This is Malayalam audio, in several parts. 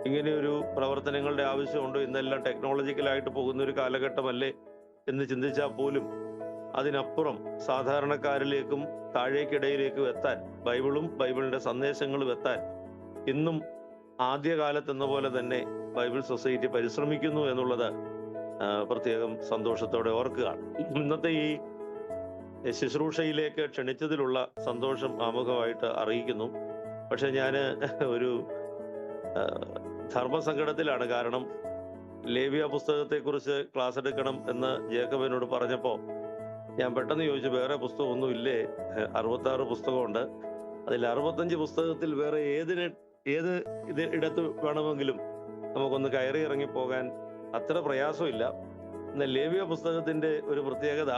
ഇങ്ങനെയൊരു പ്രവർത്തനങ്ങളുടെ ആവശ്യമുണ്ടോ? ഇന്നെല്ലാം ടെക്നോളജിക്കലായിട്ട് പോകുന്ന ഒരു കാലഘട്ടമല്ലേ എന്ന് ചിന്തിച്ചാൽ പോലും അതിനപ്പുറം സാധാരണക്കാരിലേക്കും താഴേക്കിടയിലേക്കും എത്താൻ, ബൈബിളിന്റെ സന്ദേശങ്ങളും എത്താൻ ഇന്നും ആദ്യകാലത്തെന്ന പോലെ തന്നെ ബൈബിൾ സൊസൈറ്റി പരിശ്രമിക്കുന്നു എന്നുള്ളത് പ്രത്യേകം സന്തോഷത്തോടെ ഓർക്കുകയാണ്. ഇന്നത്തെ ഈ ശുശ്രൂഷയിലേക്ക് ക്ഷണിച്ചതിലുള്ള സന്തോഷം ആമുഖമായിട്ട് അറിയിക്കുന്നു. പക്ഷെ ഞാൻ ഒരു ധർമ്മസങ്കടത്തിലാണ്. കാരണം ലേവ്യ പുസ്തകത്തെക്കുറിച്ച് ക്ലാസ് എടുക്കണം എന്ന് ജേക്കബ് എന്നോട് പറഞ്ഞപ്പോൾ ഞാൻ പെട്ടെന്ന് ചോദിച്ചു, വേറെ പുസ്തകമൊന്നും ഇല്ലേ? 66 പുസ്തകമുണ്ട്. അതിൽ 65 പുസ്തകത്തിൽ വേറെ ഏത് ഇടത്ത് വേണമെങ്കിലും നമുക്കൊന്ന് കയറി ഇറങ്ങി പോകാൻ അത്ര പ്രയാസമില്ല. എന്നാൽ ലേവ്യ പുസ്തകത്തിന്റെ ഒരു പ്രത്യേകത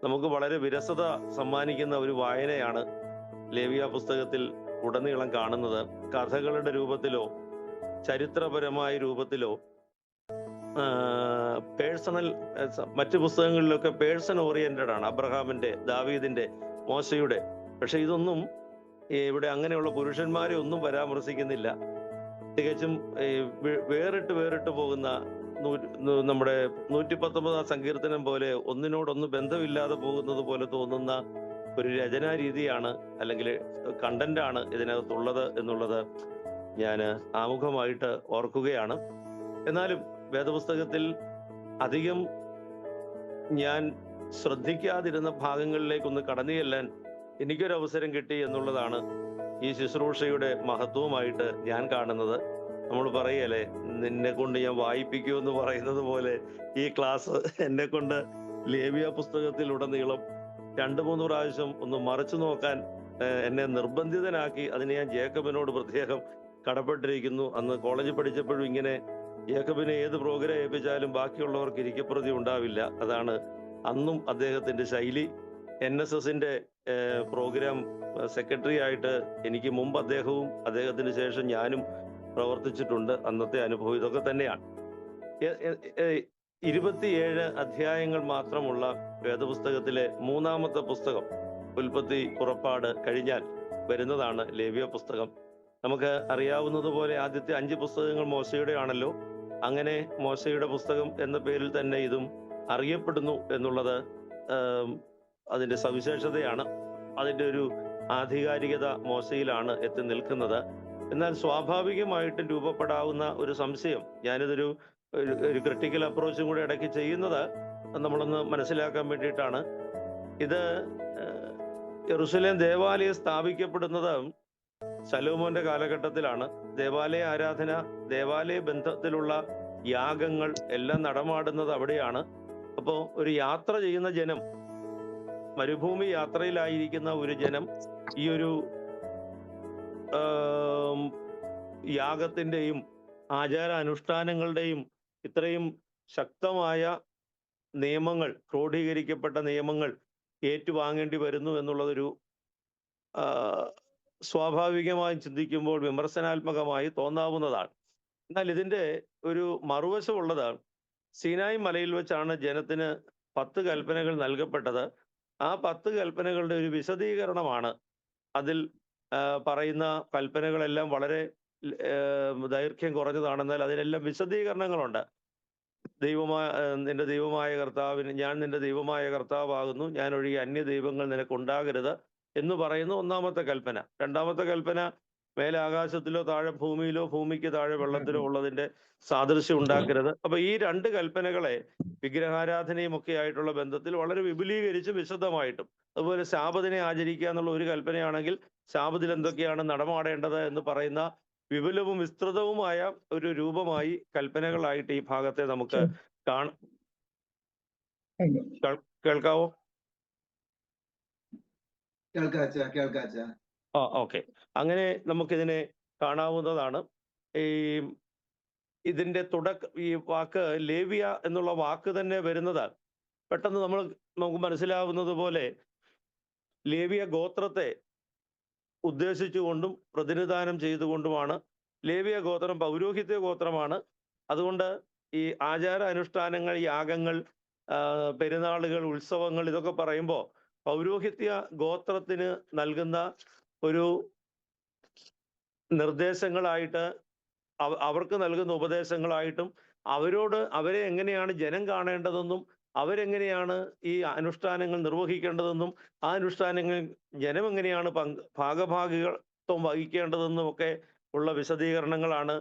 നമുക്ക് വളരെ വിരസത സമ്മാനിക്കുന്ന ഒരു വായനയാണ് ലേവ്യ പുസ്തകത്തിൽ ഉടനീളം കാണുന്നത്. കഥകളുടെ രൂപത്തിലോ ചരിത്രപരമായ രൂപത്തിലോ പേഴ്സണൽ, മറ്റു പുസ്തകങ്ങളിലൊക്കെ പേഴ്സൺ ഓറിയന്റഡ് ആണ്, അബ്രഹാമിന്റെ, ദാവീദിന്റെ, മോശയുടെ. പക്ഷെ ഇതൊന്നും ഇവിടെ അങ്ങനെയുള്ള പുരുഷന്മാരെ ഒന്നും പരാമർശിക്കുന്നില്ല. തികച്ചും വേറിട്ട് പോകുന്ന നമ്മുടെ 119 സങ്കീർത്തനം പോലെ ഒന്നിനോടൊന്ന് ബന്ധമില്ലാതെ പോകുന്നത് പോലെ തോന്നുന്ന ഒരു രചനാ രീതിയാണ്, അല്ലെങ്കിൽ കണ്ടന്റാണ് ഇതിനകത്തുള്ളത് എന്നുള്ളത് ഞാൻ ആമുഖമായിട്ട് ഓർക്കുകയാണ്. എന്നാലും വേദപുസ്തകത്തിൽ അധികം ഞാൻ ശ്രദ്ധിക്കാതിരുന്ന ഭാഗങ്ങളിലേക്കൊന്ന് കടന്നു ചെല്ലാൻ എനിക്കൊരവസരം കിട്ടി എന്നുള്ളതാണ് ഈ ശുശ്രൂഷയുടെ മഹത്വമായിട്ട് ഞാൻ കാണുന്നത്. നമ്മൾ പറയല്ലേ, നിന്നെ കൊണ്ട് ഞാൻ വായിപ്പിക്കുമെന്ന് പറയുന്നത് പോലെ ഈ ക്ലാസ് എന്നെ കൊണ്ട് ലേവ്യ പുസ്തകത്തിലുടനീളം 2-3 പ്രാവശ്യം ഒന്ന് മറിച്ചു നോക്കാൻ എന്നെ നിർബന്ധിതനാക്കി. അതിന് ഞാൻ ജേക്കബിനോട് പ്രത്യേകം കടപ്പെട്ടിരിക്കുന്നു. അന്ന് കോളേജിൽ പഠിച്ചപ്പോഴും ഇങ്ങനെ ജേക്കബിനെ ഏത് പ്രോഗ്രാം ഏൽപ്പിച്ചാലും ബാക്കിയുള്ളവർക്ക് ഇരിക്കപ്രതി ഉണ്ടാവില്ല. അതാണ് അന്നും അദ്ദേഹത്തിന്റെ ശൈലി. NSSന്റെ പ്രോഗ്രാം സെക്രട്ടറി ആയിട്ട് എനിക്ക് മുമ്പ് അദ്ദേഹവും അദ്ദേഹത്തിന് ശേഷം ഞാനും പ്രവർത്തിച്ചിട്ടുണ്ട്. അന്നത്തെ അനുഭവം ഇതൊക്കെ തന്നെയാണ്. 27 അധ്യായങ്ങൾ മാത്രമുള്ള വേദപുസ്തകത്തിലെ 3-ാമത്തെ പുസ്തകം, ഉൽപ്പത്തി, പുറപ്പാട് കഴിഞ്ഞാൽ വരുന്നതാണ് ലേവ്യ പുസ്തകം. നമുക്ക് അറിയാവുന്നതുപോലെ ആദ്യത്തെ 5 പുസ്തകങ്ങൾ മോശയുടെ ആണല്ലോ. അങ്ങനെ മോശയുടെ പുസ്തകം എന്ന പേരിൽ തന്നെ ഇതും അറിയപ്പെടുന്നു എന്നുള്ളത് അതിന്റെ സവിശേഷതയാണ്. അതിന്റെ ഒരു ആധികാരികത മോശയിലാണ് എത്തി നിൽക്കുന്നത്. എന്നാൽ സ്വാഭാവികമായിട്ടും രൂപപ്പെടാവുന്ന ഒരു സംശയം, ഞാനിതൊരു ഒരു ക്രിട്ടിക്കൽ അപ്രോച്ചും കൂടെ ഇടയ്ക്ക് ചെയ്യുന്നത് നമ്മളൊന്ന് മനസ്സിലാക്കാൻ വേണ്ടിയിട്ടാണ്. ഇത് യെരൂശലേം ദേവാലയം സ്ഥാപിക്കപ്പെടുന്നത് ശലോമോന്റെ കാലഘട്ടത്തിലാണ്. ദേവാലയ ആരാധന, ദേവാലയ ബന്ധത്തിലുള്ള യാഗങ്ങൾ എല്ലാം നടമാടുന്നത് അവിടെയാണ്. അപ്പോ ഒരു യാത്ര ചെയ്യുന്ന ജനം, മരുഭൂമി യാത്രയിലായിരിക്കുന്ന ഒരു ജനം ഈ ഒരു യാഗത്തിന്റെയും ആചാരാനുഷ്ഠാനങ്ങളുടെയും ഇത്രയും ശക്തമായ നിയമങ്ങൾ, ക്രോഡീകരിക്കപ്പെട്ട നിയമങ്ങൾ ഏറ്റുവാങ്ങേണ്ടി വരുന്നു എന്നുള്ളതൊരു സ്വാഭാവികമായും ചിന്തിക്കുമ്പോൾ വിമർശനാത്മകമായി തോന്നാവുന്നതാണ്. എന്നാൽ ഇതിന്റെ ഒരു മറുവശമുള്ളത്, സീനായി മലയിൽ വെച്ചാണ് ജനത്തിന് 10 കൽപ്പനകൾ നൽകപ്പെട്ടത്. ആ 10 കൽപ്പനകളുടെ ഒരു വിശദീകരണമാണ്. അതിൽ പറയുന്ന കൽപ്പനകളെല്ലാം വളരെ ദൈർഘ്യം കുറഞ്ഞതാണെന്നാൽ അതിനെല്ലാം വിശദീകരണങ്ങളുണ്ട്. നിന്റെ ദൈവമായ കർത്താവിന്, ഞാൻ നിന്റെ ദൈവമായ കർത്താവാകുന്നു, ഞാൻ ഒഴികെ അന്യ ദൈവങ്ങൾ നിനക്കുണ്ടാകരുത് എന്ന് പറയുന്ന 1-ാമത്തെ കൽപ്പന. 2-ാമത്തെ കൽപ്പന, മേലെ ആകാശത്തിലോ താഴെ ഭൂമിയിലോ ഭൂമിക്ക് താഴെ വെള്ളത്തിലോ ഉള്ളതിന്റെ സാദൃശ്യം ഉണ്ടാക്കരുത്. അപ്പൊ ഈ 2 കൽപ്പനകളെ വിഗ്രഹാരാധനയും ഒക്കെ ആയിട്ടുള്ള ബന്ധത്തിൽ വളരെ വിപുലീകരിച്ച് വിശദമായിട്ടും, അതുപോലെ ശാബത്തിനെ ആചരിക്കുക എന്നുള്ള ഒരു കൽപ്പനയാണെങ്കിൽ ശാബത്തിൽ എന്തൊക്കെയാണ് നടമാടേണ്ടത് എന്ന് പറയുന്ന വിപുലവും വിസ്തൃതവുമായ ഒരു രൂപമായി കൽപ്പനകളായിട്ട് ഈ ഭാഗത്തെ നമുക്ക് കേൾക്കാവോ? ഓക്കെ. അങ്ങനെ നമുക്കിതിനെ കാണാവുന്നതാണ്. ഇതിന്റെ ഈ വാക്ക് ലേവ്യ എന്നുള്ള വാക്ക് തന്നെ വരുന്നത് പെട്ടെന്ന് നമുക്ക് മനസ്സിലാവുന്നത് പോലെ ലേവ്യ ഗോത്രത്തെ ഉദ്ദേശിച്ചുകൊണ്ടും പ്രതിനിധാനം ചെയ്തുകൊണ്ടുമാണ്. ലേവ്യ ഗോത്രം പൗരോഹിത്യ ഗോത്രമാണ്. അതുകൊണ്ട് ഈ ആചാര അനുഷ്ഠാനങ്ങൾ, യാഗങ്ങൾ, പെരുന്നാളുകൾ, ഉത്സവങ്ങൾ ഇതൊക്കെ പറയുമ്പോൾ പൗരോഹിത്യ ഗോത്രത്തിന് നൽകുന്ന ഒരു നിർദ്ദേശങ്ങളായിട്ട് അവർക്ക് നൽകുന്ന ഉപദേശങ്ങളായിട്ടും അവരെ എങ്ങനെയാണ് ജനം കാണേണ്ടതെന്നും അവരെങ്ങനെയാണ് ഈ അനുഷ്ഠാനങ്ങൾ നിർവഹിക്കേണ്ടതെന്നും ആ അനുഷ്ഠാനങ്ങൾ ജനം എങ്ങനെയാണ് ഭാഗഭാഗിത്വം വഹിക്കേണ്ടതെന്നും ഒക്കെ ഉള്ള വിശദീകരണങ്ങളാണ്.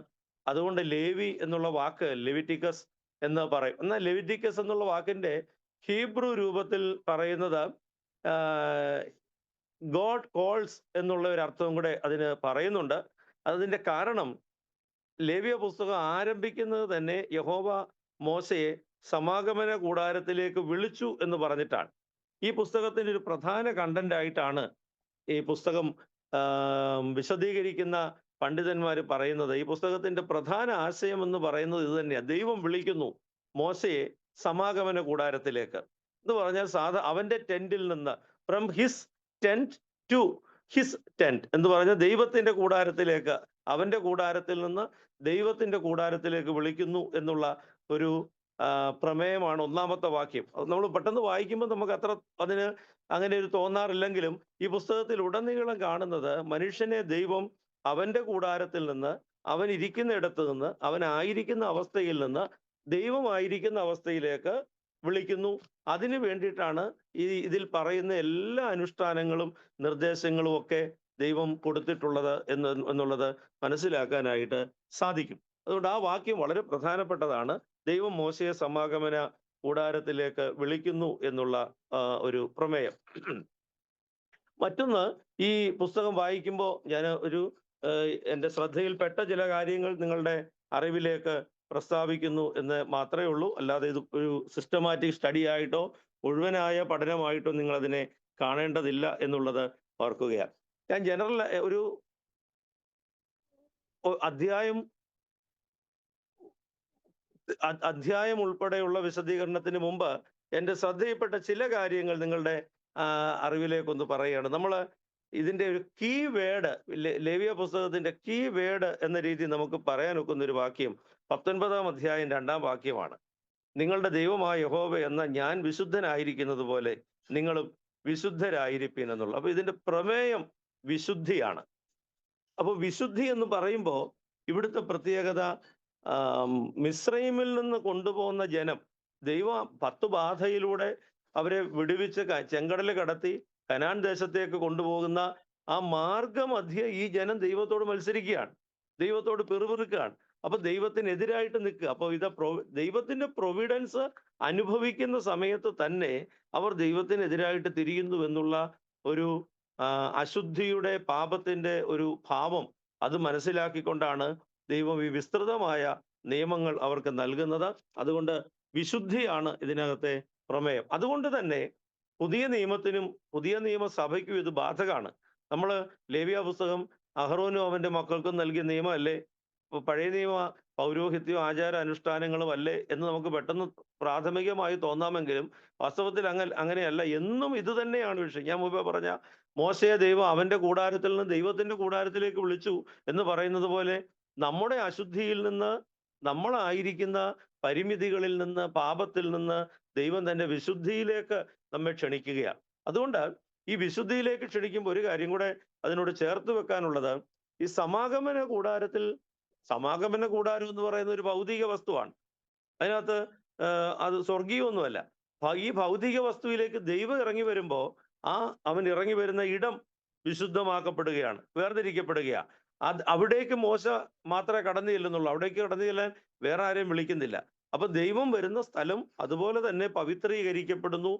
അതുകൊണ്ട് ലേവി എന്നുള്ള വാക്ക് ലെവിറ്റിക്കസ് എന്ന് പറയും. എന്നാൽ ലെവിറ്റിക്കസ് എന്നുള്ള വാക്കിന്റെ ഹീബ്രു രൂപത്തിൽ പറയുന്നത് ഗോഡ് കോൾസ് എന്നുള്ള ഒരു അർത്ഥവും കൂടെ അതിന് പറയുന്നുണ്ട്. അതിന്റെ കാരണം ലേവ്യ പുസ്തകം ആരംഭിക്കുന്നത് തന്നെ യഹോവ മോശയെ സമാഗമന കൂടാരത്തിലേക്ക് വിളിച്ചു എന്ന് പറഞ്ഞിട്ടാണ്. ഈ പുസ്തകത്തിന്റെ ഒരു പ്രധാന കണ്ടന്റ് ആയിട്ടാണ് ഈ പുസ്തകം വിശദീകരിക്കുന്ന പണ്ഡിതന്മാർ പറയുന്നത്. ഈ പുസ്തകത്തിന്റെ പ്രധാന ആശയം എന്ന് പറയുന്നത് ഇത് തന്നെയാണ്. ദൈവം വിളിക്കുന്നു മോശയെ സമാഗമന കൂടാരത്തിലേക്ക് എന്ന് പറഞ്ഞാൽ അവന്റെ ടെന്റിൽ നിന്ന്, from his tent to his tent എന്ന് പറഞ്ഞാൽ ദൈവത്തിന്റെ കൂടാരത്തിലേക്ക്, അവന്റെ കൂടാരത്തിൽ നിന്ന് ദൈവത്തിന്റെ കൂടാരത്തിലേക്ക് വിളിക്കുന്നു എന്നുള്ള ഒരു പ്രമേയമാണ് ഒന്നാമത്തെ വാക്യം. നമ്മൾ പെട്ടെന്ന് വായിക്കുമ്പോൾ നമുക്ക് അതിന് അങ്ങനെ ഒരു തോന്നാറില്ലെങ്കിലും ഈ പുസ്തകത്തിൽ ഉടനീളം കാണുന്നത് മനുഷ്യനെ ദൈവം അവന്റെ കൂടാരത്തിൽ നിന്ന്, അവൻ ഇരിക്കുന്നിടത്ത് നിന്ന്, അവനായിരിക്കുന്ന അവസ്ഥയിൽ നിന്ന് ദൈവമായിരിക്കുന്ന അവസ്ഥയിലേക്ക് വിളിക്കുന്നു. അതിനു വേണ്ടിയിട്ടാണ് ഇതിൽ പറയുന്ന എല്ലാ അനുഷ്ഠാനങ്ങളും നിർദ്ദേശങ്ങളും ഒക്കെ ദൈവം കൊടുത്തിട്ടുള്ളത് എന്നുള്ളത് മനസ്സിലാക്കാനായിട്ട് സാധിക്കും. അതുകൊണ്ട് ആ വാക്യം വളരെ പ്രധാനപ്പെട്ടതാണ്. ദൈവം മോശയെ സമാഗമന കൂടാരത്തിലേക്ക് വിളിക്കുന്നു എന്നുള്ള ഒരു പ്രമേയം. മറ്റൊന്ന്, ഈ പുസ്തകം വായിക്കുമ്പോൾ ഞാൻ എൻ്റെ ശ്രദ്ധയിൽപ്പെട്ട ചില കാര്യങ്ങൾ നിങ്ങളുടെ അറിവിലേക്ക് പ്രസ്താവിക്കുന്നു എന്ന് മാത്രമേ ഉള്ളൂ. അല്ലാതെ ഇത് ഒരു സിസ്റ്റമാറ്റിക് സ്റ്റഡി ആയിട്ടോ മുഴുവനായ പഠനമായിട്ടോ നിങ്ങൾ അതിനെ കാണേണ്ടതില്ല എന്നുള്ളത് ഓർക്കുകയാണ്. ഞാൻ ജനറൽ ഒരു അധ്യായം ഉൾപ്പെടെയുള്ള വിശദീകരണത്തിന് മുമ്പ് എൻ്റെ ശ്രദ്ധയിൽപ്പെട്ട ചില കാര്യങ്ങൾ നിങ്ങളുടെ അറിവിലേക്കൊന്ന് പറയുകയാണ്. നമ്മൾ ഇതിന്റെ ഒരു കീ വേർഡ്, ലേവ്യ പുസ്തകത്തിന്റെ കീ വേർഡ് എന്ന രീതി നമുക്ക് പറയാൻ ഒക്കുന്ന ഒരു വാക്യം 19-ാം അധ്യായം 2-ാം വാക്യമാണ്. നിങ്ങളുടെ ദൈവമായ യഹോവ എന്ന ഞാൻ വിശുദ്ധനായിരിക്കുന്നത് പോലെ നിങ്ങളും വിശുദ്ധരായിരിപ്പീൻ എന്നുള്ള. അപ്പൊ ഇതിന്റെ പ്രമേയം വിശുദ്ധിയാണ്. അപ്പൊ വിശുദ്ധി എന്ന് പറയുമ്പോൾ ഇവിടുത്തെ പ്രത്യേകത, മിസ്രൈമിൽ നിന്ന് കൊണ്ടുപോകുന്ന ജനം ദൈവ 10 ബാധയിലൂടെ അവരെ വിടുവിച്ച് ചെങ്കടൽ കടത്തി കനാൻ ദേശത്തേക്ക് കൊണ്ടുപോകുന്ന ആ മാർഗമധ്യേ ഈ ജനം ദൈവത്തോട് മത്സരിക്കുകയാണ്, ദൈവത്തോട് പിറുപിറുക്കുകയാണ്. അപ്പൊ ദൈവത്തിനെതിരായിട്ട് നിൽക്കുക. അപ്പൊ ദൈവത്തിന്റെ പ്രൊവിഡൻസ് അനുഭവിക്കുന്ന സമയത്ത് തന്നെ അവർ ദൈവത്തിനെതിരായിട്ട് തിരിയുന്നു എന്നുള്ള ഒരു അശുദ്ധിയുടെ പാപത്തിന്റെ ഒരു ഭാവം അത് മനസ്സിലാക്കിക്കൊണ്ടാണ് ദൈവം ഈ വിസ്തൃതമായ നിയമങ്ങൾ അവർക്ക് നൽകുന്നത്. അതുകൊണ്ട് വിശുദ്ധിയാണ് ഇതിനകത്തെ പ്രമേയം. അതുകൊണ്ട് തന്നെ പുതിയ നിയമത്തിനും പുതിയ നിയമസഭയ്ക്കും ഇത് ബാധകമാണ്. നമ്മൾ ലേവ്യ പുസ്തകം അഹറോനും അവന്റെ മക്കൾക്കും നൽകിയ നിയമമല്ലേ, പഴയ നിയമ പൗരോഹിത്യം ആചാര അനുഷ്ഠാനങ്ങളും അല്ലേ എന്ന് നമുക്ക് പെട്ടെന്ന് പ്രാഥമികമായി തോന്നാമെങ്കിലും വാസ്തവത്തിൽ അങ്ങനെയല്ല. എന്നും ഇത് തന്നെയാണ് വിഷയം. ഞാൻ മുമ്പേ പറഞ്ഞ മോശയെ ദൈവം അവന്റെ കൂടാരത്തിൽ നിന്ന് ദൈവത്തിന്റെ കൂടാരത്തിലേക്ക് വിളിച്ചു എന്ന് പറയുന്നത് പോലെ നമ്മുടെ അശുദ്ധിയിൽ നിന്ന്, നമ്മളായിരിക്കുന്ന പരിമിതികളിൽ നിന്ന്, പാപത്തിൽ നിന്ന് ദൈവം തന്റെ വിശുദ്ധിയിലേക്ക് നമ്മെ ക്ഷണിക്കുകയാണ്. അതുകൊണ്ട് ഈ വിശുദ്ധിയിലേക്ക് ക്ഷണിക്കുമ്പോൾ ഒരു കാര്യം കൂടെ അതിനോട് ചേർത്ത് വെക്കാനുള്ളത്, ഈ സമാഗമന കൂടാരം എന്ന് പറയുന്ന ഒരു ഭൗതിക വസ്തുവാണ്. അതിനകത്ത് അത് സ്വർഗീയമൊന്നുമല്ല. ഈ ഭൗതിക വസ്തുവിലേക്ക് ദൈവം ഇറങ്ങി വരുമ്പോൾ അവൻ ഇറങ്ങി വരുന്ന ഇടം വിശുദ്ധമാക്കപ്പെടുകയാണ്, വേർതിരിക്കപ്പെടുകയാണ്. അവിടേക്ക് മോശ മാത്രമേ കടന്നു ചെല്ലുന്നുള്ളൂ, അവിടേക്ക് കടന്നു ചെല്ലാൻ വേറെ ആരെയും വിളിക്കുന്നില്ല. അപ്പൊ ദൈവം വരുന്ന സ്ഥലം അതുപോലെ തന്നെ പവിത്രീകരിക്കപ്പെടുന്നു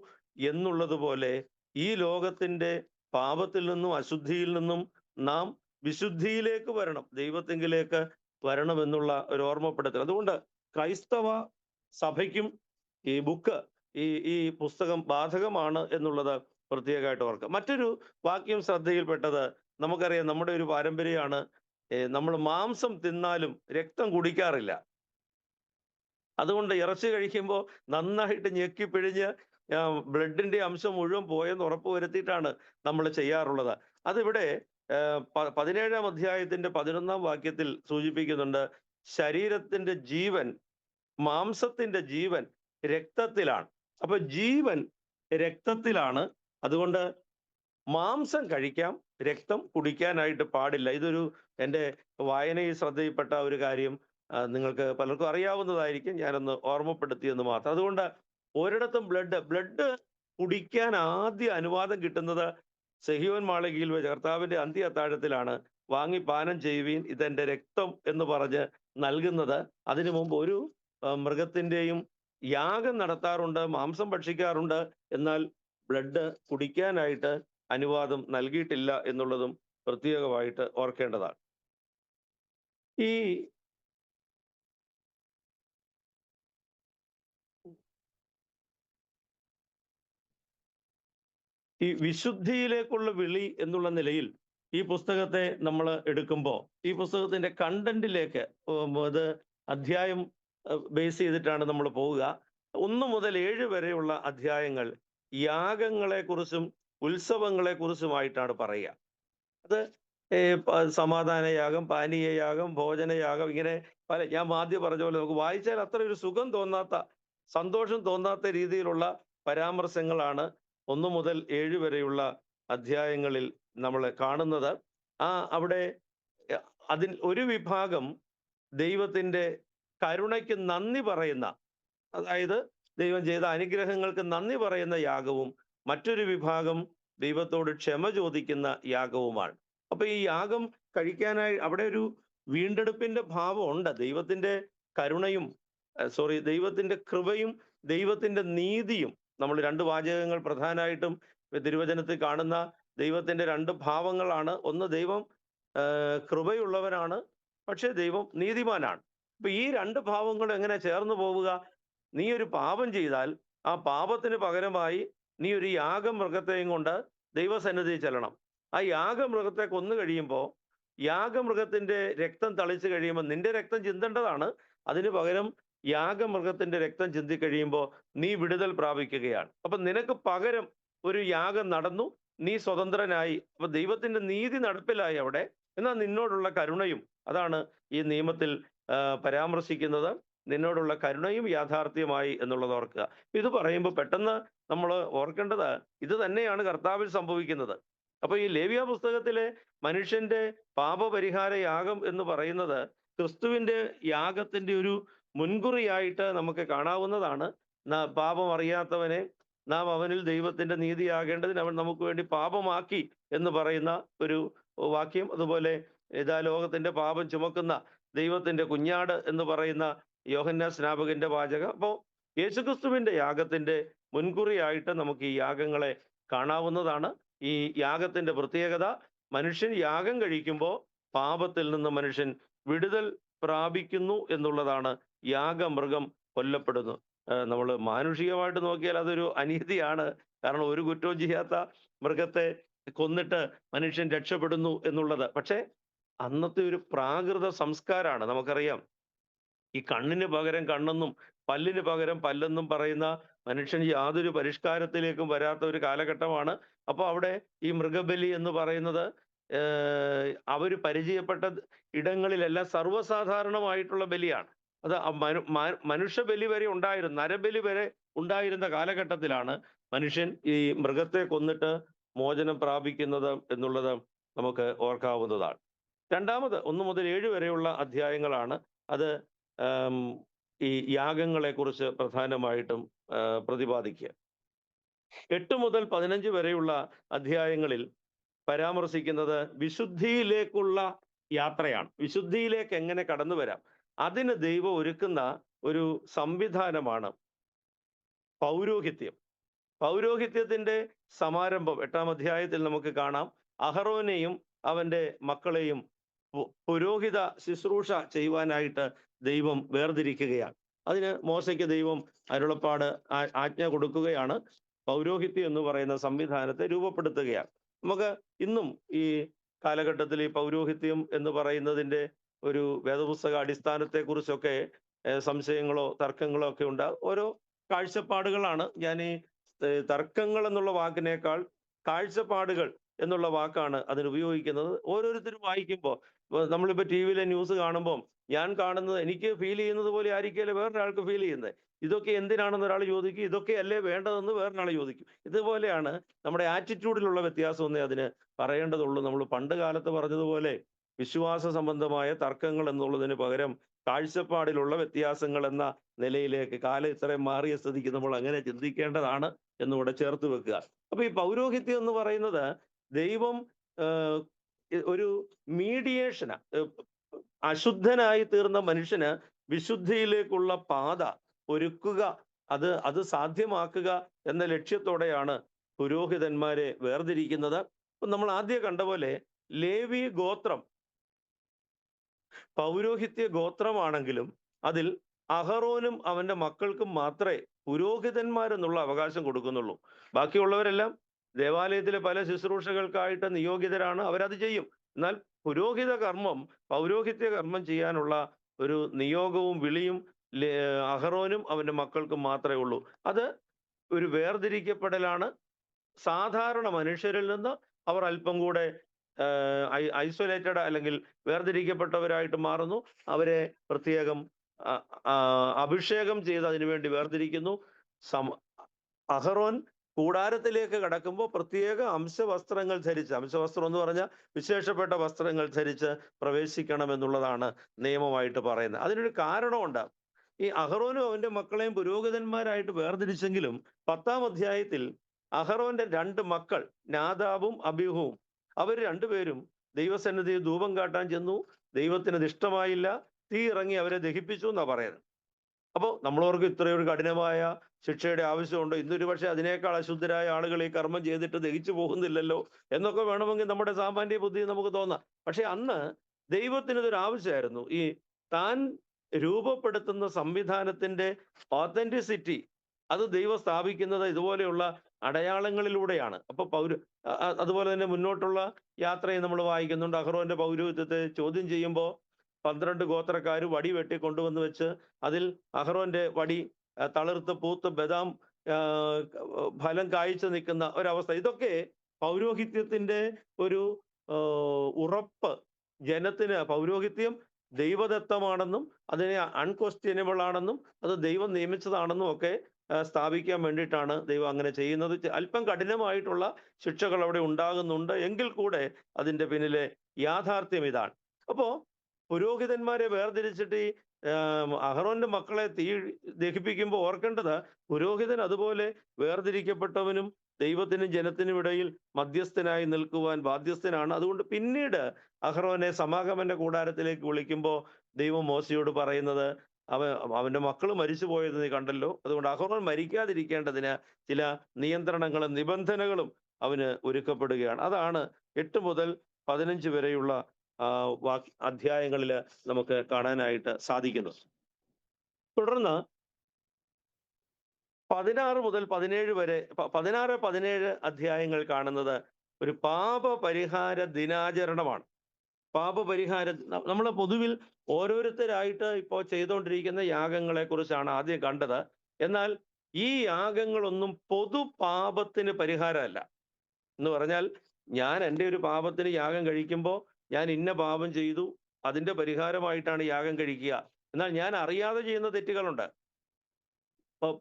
എന്നുള്ളതുപോലെ ഈ ലോകത്തിന്റെ പാപത്തിൽ നിന്നും അശുദ്ധിയിൽ നിന്നും നാം വിശുദ്ധിയിലേക്ക് വരണം, ദൈവത്തെങ്കിലേക്ക് വരണം എന്നുള്ള ഒരു ഓർമ്മപ്പെടുത്തൽ. അതുകൊണ്ട് ക്രൈസ്തവ സഭയ്ക്കും ഈ പുസ്തകം ബാധകമാണ് എന്നുള്ളത് പ്രത്യേകമായിട്ട് ഓർക്കുക. മറ്റൊരു വാക്യം ശ്രദ്ധയിൽപ്പെട്ടത്, നമുക്കറിയാം നമ്മുടെ ഒരു പാരമ്പര്യമാണ്, നമ്മൾ മാംസം തിന്നാലും രക്തം കുടിക്കാറില്ല. അതുകൊണ്ട് ഇറച്ചി കഴിക്കുമ്പോൾ നന്നായിട്ട് ഞെക്കി പിഴിഞ്ഞ് ബ്ലഡിന്റെ അംശം മുഴുവൻ പോയെന്ന് ഉറപ്പ് വരുത്തിയിട്ടാണ് നമ്മൾ ചെയ്യാറുള്ളത്. അതിവിടെ 17-ാം അധ്യായത്തിന്റെ 11-ാം വാക്യത്തിൽ സൂചിപ്പിക്കുന്നുണ്ട്. ശരീരത്തിന്റെ ജീവൻ, മാംസത്തിന്റെ ജീവൻ രക്തത്തിലാണ്. അപ്പൊ ജീവൻ രക്തത്തിലാണ്. അതുകൊണ്ട് മാംസം കഴിക്കാം, രക്തം കുടിക്കാനായിട്ട് പാടില്ല. ഇതൊരു എൻ്റെ വായനയിൽ ശ്രദ്ധയിൽപ്പെട്ട ഒരു കാര്യം നിങ്ങൾക്ക് പലർക്കും അറിയാവുന്നതായിരിക്കും. ഞാനൊന്ന് ഓർമ്മപ്പെടുത്തിയെന്ന് മാത്രം. അതുകൊണ്ട് ഒരിടത്തും ബ്ലഡ് കുടിക്കാൻ ആദ്യ അനുവാദം കിട്ടുന്നത് സെഹിയോൻ മാളികയിൽ വെച്ച് കർത്താവിന്റെ അന്ത്യ അത്താഴത്തിലാണ്. വാങ്ങി പാനം ചെയ്യുവീൻ, ഇതെന്റെ രക്തം എന്ന് പറഞ്ഞ് നൽകുന്നത്. അതിനു മുമ്പ് ഒരു മൃഗത്തിന്റെയും യാഗം നടത്താറുണ്ട്, മാംസം ഭക്ഷിക്കാറുണ്ട്. എന്നാൽ ബ്ലഡ് കുടിക്കാനായിട്ട് അനുവാദം നൽകിയിട്ടില്ല എന്നുള്ളതും പ്രത്യേകമായിട്ട് ഓർക്കേണ്ടതാണ്. ഈ ഈ വിശുദ്ധിയിലേക്കുള്ള വിളി എന്നുള്ള നിലയിൽ ഈ പുസ്തകത്തെ നമ്മൾ എടുക്കുമ്പോൾ ഈ പുസ്തകത്തിന്റെ കണ്ടന്റിലേക്ക് അത് അധ്യായം ബേസ് ചെയ്തിട്ടാണ് നമ്മൾ പോവുക. 1 മുതൽ 7 വരെയുള്ള അധ്യായങ്ങൾ യാഗങ്ങളെ കുറിച്ചും ഉത്സവങ്ങളെ കുറിച്ചുമായിട്ടാണ് പറയുക. അത് സമാധാനയാഗം, പാനീയയാഗം, ഭോജനയാഗം, ഇങ്ങനെ പല ഞാൻ ആദ്യം പറഞ്ഞ പോലെ നമുക്ക് വായിച്ചാൽ അത്ര ഒരു സുഖം തോന്നാത്ത, സന്തോഷം തോന്നാത്ത രീതിയിലുള്ള പരാമർശങ്ങളാണ് 1 മുതൽ 7 വരെയുള്ള അധ്യായങ്ങളിൽ നമ്മൾ കാണുന്നത്. അവിടെ അതിൽ ഒരു വിഭാഗം ദൈവത്തിന്റെ കരുണയ്ക്ക് നന്ദി പറയുന്ന, അതായത് ദൈവം ചെയ്ത അനുഗ്രഹങ്ങൾക്ക് നന്ദി പറയുന്ന യാഗവും, മറ്റൊരു വിഭാഗം ദൈവത്തോട് ക്ഷമ ചോദിക്കുന്ന യാഗവുമാണ്. അപ്പൊ ഈ യാഗം കഴിക്കാനായി അവിടെ ഒരു വീണ്ടെടുപ്പിന്റെ ഭാവമുണ്ട്. ദൈവത്തിന്റെ കരുണയും ദൈവത്തിന്റെ കൃപയും ദൈവത്തിന്റെ നീതിയും. നമ്മൾ 2 വാചകങ്ങൾ പ്രധാനമായിട്ടും തിരുവചനത്തിൽ കാണുന്ന ദൈവത്തിന്റെ 2 ഭാവങ്ങളാണ്. ഒന്ന്, ദൈവം കൃപയുള്ളവനാണ്, പക്ഷെ ദൈവം നീതിമാനാണ്. അപ്പൊ ഈ 2 ഭാവങ്ങൾ എങ്ങനെ ചേർന്ന് പോവുക? നീ ഒരു പാപം ചെയ്താൽ ആ പാപത്തിന് പകരമായി നീ ഒരു യാഗമൃഗത്തെയും കൊണ്ട് ദൈവസന്നിധിയിൽ ചെല്ലണം. ആ യാഗമൃഗത്തെ കൊന്നു കഴിയുമ്പോൾ, യാഗമൃഗത്തിന്റെ രക്തം തളിച്ചു കഴിയുമ്പോൾ നിന്റെ രക്തം ചിന്തേണ്ടതാണ്. അതിന് പകരം യാഗമൃഗത്തിന്റെ രക്തം ചിന്തി കഴിയുമ്പോൾ നീ വിടുതൽ പ്രാപിക്കുകയാണ്. അപ്പൊ നിനക്ക് പകരം ഒരു യാഗം നടന്നു, നീ സ്വതന്ത്രനായി. അപ്പൊ ദൈവത്തിന്റെ നീതി നടപ്പിലായി അവിടെ. എന്നാൽ നിന്നോടുള്ള കരുണയും, അതാണ് ഈ നിയമത്തിൽ പരാമർശിക്കുന്നത്. നിന്നോടുള്ള കരുണയും യാഥാർത്ഥ്യമായി എന്നുള്ളത് ഓർക്കുക. ഇത് പറയുമ്പോൾ പെട്ടെന്ന് നമ്മൾ ഓർക്കേണ്ടത് ഇത് തന്നെയാണ് കർത്താവിൽ സംഭവിക്കുന്നത്. അപ്പൊ ഈ ലേവ്യ പുസ്തകത്തിലെ മനുഷ്യന്റെ പാപപരിഹാര യാഗം എന്ന് പറയുന്നത് ക്രിസ്തുവിന്റെ യാഗത്തിന്റെ ഒരു മുൻകുറിയായിട്ട് നമുക്ക് കാണാവുന്നതാണ്. പാപം അറിയാത്തവനെ നാം അവനിൽ ദൈവത്തിന്റെ നീതിയാകേണ്ടതിന് അവൻ നമുക്ക് വേണ്ടി പാപമാക്കി എന്ന് പറയുന്ന ഒരു വാക്യം. അതുപോലെ ഇതാ ലോകത്തിന്റെ പാപം ചുമക്കുന്ന ദൈവത്തിന്റെ കുഞ്ഞാട് എന്ന് പറയുന്ന യോഹന്നാൻ സ്നാപകന്റെ വാചകം. അപ്പോൾ യേശുക്രിസ്തുവിന്റെ യാഗത്തിന്റെ മുൻകുറിയായിട്ട് നമുക്ക് ഈ യാഗങ്ങളെ കാണാവുന്നതാണ്. ഈ യാഗത്തിന്റെ പ്രത്യേകത, മനുഷ്യൻ യാഗം കഴിക്കുമ്പോൾ പാപത്തിൽ നിന്ന് മനുഷ്യൻ വിടുതൽ പ്രാപിക്കുന്നു എന്നുള്ളതാണ്. യാഗമൃഗം കൊല്ലപ്പെടുന്നു. നമ്മൾ മാനുഷികമായിട്ട് നോക്കിയാൽ അതൊരു അനീതിയാണ്. കാരണം ഒരു കുറ്റവും ചെയ്യാത്ത മൃഗത്തെ കൊന്നിട്ട് മനുഷ്യൻ രക്ഷപ്പെടുന്നു എന്നുള്ളത്. പക്ഷേ അന്നത്തെ ഒരു പ്രാകൃത സംസ്കാരമാണ്. നമുക്കറിയാം, ഈ കണ്ണിന് പകരം കണ്ണെന്നും പല്ലിന് പകരം പല്ലെന്നും പറയുന്ന മനുഷ്യൻ യാതൊരു പരിഷ്കാരത്തിലേക്കും വരാത്ത ഒരു കാലഘട്ടമാണ്. അപ്പൊ അവിടെ ഈ മൃഗബലി എന്ന് പറയുന്നത് അവർ പരിചയപ്പെട്ട ഇടങ്ങളിലെല്ലാം സർവ്വസാധാരണമായിട്ടുള്ള ബലിയാണ്. അത് മനുഷ്യബലി വരെ ഉണ്ടായിരുന്നു, നരബലി വരെ ഉണ്ടായിരുന്ന കാലഘട്ടത്തിലാണ് മനുഷ്യൻ ഈ മൃഗത്തെ കൊന്നിട്ട് മോചനം പ്രാപിക്കുന്നത് എന്നുള്ളത് നമുക്ക് ഓർക്കാവുന്നതാണ്. രണ്ടാമത് 1 മുതൽ 7 വരെയുള്ള അധ്യായങ്ങളാണ്. അത് ഈ യാഗങ്ങളെ കുറിച്ച് പ്രധാനമായിട്ടും പ്രതിപാദിക്കുക. 8 മുതൽ 15 വരെയുള്ള അധ്യായങ്ങളിൽ പരാമർശിക്കുന്നത് വിശുദ്ധിയിലേക്കുള്ള യാത്രയാണ്. വിശുദ്ധിയിലേക്ക് എങ്ങനെ കടന്നു വരാം, അതിന് ദൈവം ഒരുക്കുന്ന ഒരു സംവിധാനമാണ് പൗരോഹിത്യം. പൗരോഹിത്യത്തിന്റെ സമാരംഭം 8-ാം അധ്യായത്തിൽ നമുക്ക് കാണാം. അഹറോനെയും അവന്റെ മക്കളെയും പുരോഹിത ശുശ്രൂഷ ചെയ്യുവാനായിട്ട് ദൈവം വേർതിരിക്കുകയാണ്. അതിന് മോശയ്ക്ക് ദൈവം അരുളപ്പാട് ആജ്ഞ കൊടുക്കുകയാണ്. പൗരോഹിത്യം എന്ന് പറയുന്ന സംവിധാനത്തെ രൂപപ്പെടുത്തുകയാണ്. നമുക്ക് ഇന്നും ഈ കാലഘട്ടത്തിൽ ഈ പൗരോഹിത്യം എന്ന് പറയുന്നതിന്റെ ഒരു വേദപുസ്തക അടിസ്ഥാനത്തെ കുറിച്ചൊക്കെ സംശയങ്ങളോ തർക്കങ്ങളോ ഒക്കെ ഉണ്ട്. ഓരോ കാഴ്ചപ്പാടുകളാണ്. ഞാൻ ഈ തർക്കങ്ങൾ എന്നുള്ള വാക്കിനേക്കാൾ കാഴ്ചപ്പാടുകൾ എന്നുള്ള വാക്കാണ് അതിന് ഉപയോഗിക്കുന്നത്. ഓരോരുത്തരും വായിക്കുമ്പോൾ, നമ്മളിപ്പോൾ ടി വിയിലെ ന്യൂസ് കാണുമ്പോൾ ഞാൻ കാണുന്നത് എനിക്ക് ഫീൽ ചെയ്യുന്നത് പോലെ ആയിരിക്കില്ല വേറൊരാൾക്ക് ഫീൽ ചെയ്യുന്നത്. ഇതൊക്കെ എന്തിനാണെന്ന് ഒരാൾ ചോദിക്കും, ഇതൊക്കെ അല്ലേ വേണ്ടതെന്ന് വേറൊരാൾ ചോദിക്കും. ഇതുപോലെയാണ് നമ്മുടെ ആറ്റിറ്റ്യൂഡിലുള്ള വ്യത്യാസമൊന്നേ അതിന് പറയേണ്ടതുള്ളൂ. നമ്മൾ പണ്ട് കാലത്ത് പറഞ്ഞതുപോലെ വിശ്വാസ സംബന്ധമായ തർക്കങ്ങൾ എന്നുള്ളതിന് പകരം കാഴ്ചപ്പാടിലുള്ള വ്യത്യാസങ്ങൾ എന്ന നിലയിലേക്ക് കാലം ഇത്രയും മാറിയ സ്ഥിതിക്ക് നമ്മൾ അങ്ങനെ ചിന്തിക്കേണ്ടതാണ് എന്നുകൂടെ ചേർത്ത് വെക്കുക. അപ്പൊ ഈ പൗരോഹിത്യം എന്ന് പറയുന്നത് ദൈവം ആഹ് ഒരു മീഡിയേഷന, അശുദ്ധനായി തീർന്ന മനുഷ്യന് വിശുദ്ധിയിലേക്കുള്ള പാത ഒരുക്കുക, അത് സാധ്യമാക്കുക എന്ന ലക്ഷ്യത്തോടെയാണ് പുരോഹിതന്മാരെ വേർതിരിക്കുന്നത്. ഇപ്പൊ നമ്മൾ ആദ്യം കണ്ട പോലെ ലേവി ഗോത്രം പൗരോഹിത്യ ഗോത്രമാണെങ്കിലും അതിൽ അഹറോനും അവന്റെ മക്കൾക്കും മാത്രമേ പുരോഹിതന്മാരെന്നുള്ള അവകാശം കൊടുക്കുന്നുള്ളൂ. ബാക്കിയുള്ളവരെല്ലാം ദേവാലയത്തിലെ പല ശുശ്രൂഷകൾക്കായിട്ട് നിയോഗിതരാണ്, അവരത് ചെയ്യും. എന്നാൽ പുരോഹിത കർമ്മം, പൗരോഹിത്യ കർമ്മം ചെയ്യാനുള്ള ഒരു നിയോഗവും വിളിയും അഹറോനും അവന്റെ മക്കൾക്കും മാത്രമേ ഉള്ളൂ. അത് ഒരു വേർതിരിക്കപ്പെടലാണ്. സാധാരണ മനുഷ്യരിൽ നിന്ന് അവർ അല്പം കൂടെ ഐസൊലേറ്റഡ് അല്ലെങ്കിൽ വേർതിരിക്കപ്പെട്ടവരായിട്ട് മാറുന്നു. അവരെ പ്രത്യേകം അഭിഷേകം ചെയ്ത് അതിനുവേണ്ടി വേർതിരിക്കുന്നു. അഹറോൻ കൂടാരത്തിലേക്ക് കടക്കുമ്പോൾ പ്രത്യേക അംശവസ്ത്രങ്ങൾ ധരിച്ച്, അംശവസ്ത്രം എന്ന് പറഞ്ഞാൽ വിശേഷപ്പെട്ട വസ്ത്രങ്ങൾ ധരിച്ച് പ്രവേശിക്കണം എന്നുള്ളതാണ് നിയമമായിട്ട് പറയുന്നത്. അതിനൊരു കാരണമുണ്ട്. ഈ അഹറോനും അവന്റെ മക്കളെയും പുരോഹിതന്മാരായിട്ട് വേർതിരിച്ചെങ്കിലും 10-ാം അധ്യായത്തിൽ അഹറോന്റെ 2 മക്കൾ നാദാബും അബീഹുവും അവർ രണ്ടുപേരും ദൈവസന്നിധിയിൽ ധൂപം കാട്ടാൻ ചെന്നു. ദൈവത്തിന് ഇത് ഇഷ്ടമായില്ല, തീ ഇറങ്ങി അവരെ ദഹിപ്പിച്ചു എന്നാ പറയുന്നത്. അപ്പോൾ നമ്മളവർക്ക് ഇത്രയൊരു കഠിനമായ ശിക്ഷയുടെ ആവശ്യമുണ്ടോ? ഇന്നൊരു പക്ഷേ അതിനേക്കാൾ അശുദ്ധരായ ആളുകൾ ഈ കർമ്മം ചെയ്തിട്ട് ദഹിച്ചു പോകുന്നില്ലല്ലോ എന്നൊക്കെ വേണമെങ്കിൽ നമ്മുടെ സാമാന്യ ബുദ്ധി നമുക്ക് തോന്നാം. പക്ഷെ അന്ന് ദൈവത്തിന് ഇതൊരു ആവശ്യമായിരുന്നു. ഈ താൻ രൂപപ്പെടുത്തുന്ന സംവിധാനത്തിന്റെ ഓതന്റിസിറ്റി അത് ദൈവം സ്ഥാപിക്കുന്നത് ഇതുപോലെയുള്ള അടയാളങ്ങളിലൂടെയാണ്. അപ്പൊ അതുപോലെ തന്നെ മുന്നോട്ടുള്ള യാത്രയും നമ്മൾ വായിക്കുന്നുണ്ട്. അഹ്റോന്റെ പൗരോഹിത്യത്തെ ചോദ്യം ചെയ്യുമ്പോൾ 12 ഗോത്രക്കാർ വടി വെട്ടി കൊണ്ടുവന്ന് വെച്ച് അതിൽ അഹ്റോന്റെ വടി തളിർത്ത് പൂത്ത് ബദാം ഫലം കായ്ച്ചു നിൽക്കുന്ന ഒരവസ്ഥ. ഇതൊക്കെ പൗരോഹിത്യത്തിന്റെ ഒരു ഉറപ്പ്, ജനത്തിന് പൗരോഹിത്യം ദൈവദത്തമാണെന്നും അതിനെ അൺക്വസ്റ്റ്യനബിൾ ആണെന്നും അത് ദൈവം നിയമിച്ചതാണെന്നും ഒക്കെ സ്ഥാപിക്കാൻ വേണ്ടിയിട്ടാണ് ദൈവം അങ്ങനെ ചെയ്യുന്നത്. അല്പം കഠിനമായിട്ടുള്ള ശിക്ഷകൾ അവിടെ ഉണ്ടാകുന്നുണ്ട്, എങ്കിൽ കൂടെ അതിന്റെ പിന്നിലെ യാഥാർത്ഥ്യം ഇതാണ്. അപ്പോ പുരോഹിതന്മാരെ വേർതിരിച്ചിട്ട് ഈ അഹറോന്റെ മക്കളെ തീ ദഹിപ്പിക്കുമ്പോൾ ഓർക്കേണ്ടത്, പുരോഹിതൻ അതുപോലെ വേർതിരിക്കപ്പെട്ടവനും ദൈവത്തിനും ജനത്തിനും ഇടയിൽ മധ്യസ്ഥനായി നിൽക്കുവാൻ ബാധ്യസ്ഥനാണ്. അതുകൊണ്ട് പിന്നീട് അഹറോനെ സമാഗമന കൂടാരത്തിലേക്ക് വിളിക്കുമ്പോൾ ദൈവം മോശയോട് പറയുന്നത്, അവന്റെ മക്കൾ മരിച്ചു പോയത് നീ കണ്ടല്ലോ, അതുകൊണ്ട് അഹറോൻ മരിക്കാതിരിക്കേണ്ടതിന് ചില നിയന്ത്രണങ്ങളും നിബന്ധനകളും അവന് ഒരുക്കപ്പെടുകയാണ്. അതാണ് 8 മുതൽ 15 വരെയുള്ള അധ്യായങ്ങളിൽ നമുക്ക് കാണാനായിട്ട് സാധിക്കുന്നത്. തുടർന്ന് 16 മുതൽ 17 വരെ 16-17 അധ്യായങ്ങൾ കാണുന്നത് ഒരു പാപപരിഹാര ദിനാചരണമാണ്. പാപപരിഹാര നമ്മൾ പൊതുവിൽ ഓരോരുത്തരായിട്ട് ഇപ്പോൾ ചെയ്തുകൊണ്ടിരിക്കുന്ന യാഗങ്ങളെ കുറിച്ചാണ് ആദ്യം കണ്ടത്. എന്നാൽ ഈ യാഗങ്ങളൊന്നും പൊതു പാപത്തിന് പരിഹാരമല്ല. എന്ന് പറഞ്ഞാൽ ഞാൻ എൻ്റെ ഒരു പാപത്തിന് യാഗം കഴിക്കുമ്പോൾ ഞാൻ ഇന്ന പാപം ചെയ്തു, അതിന്റെ പരിഹാരമായിട്ടാണ് യാഗം കഴിക്കുക. എന്നാൽ ഞാൻ അറിയാതെ ചെയ്യുന്ന തെറ്റുകളുണ്ട്,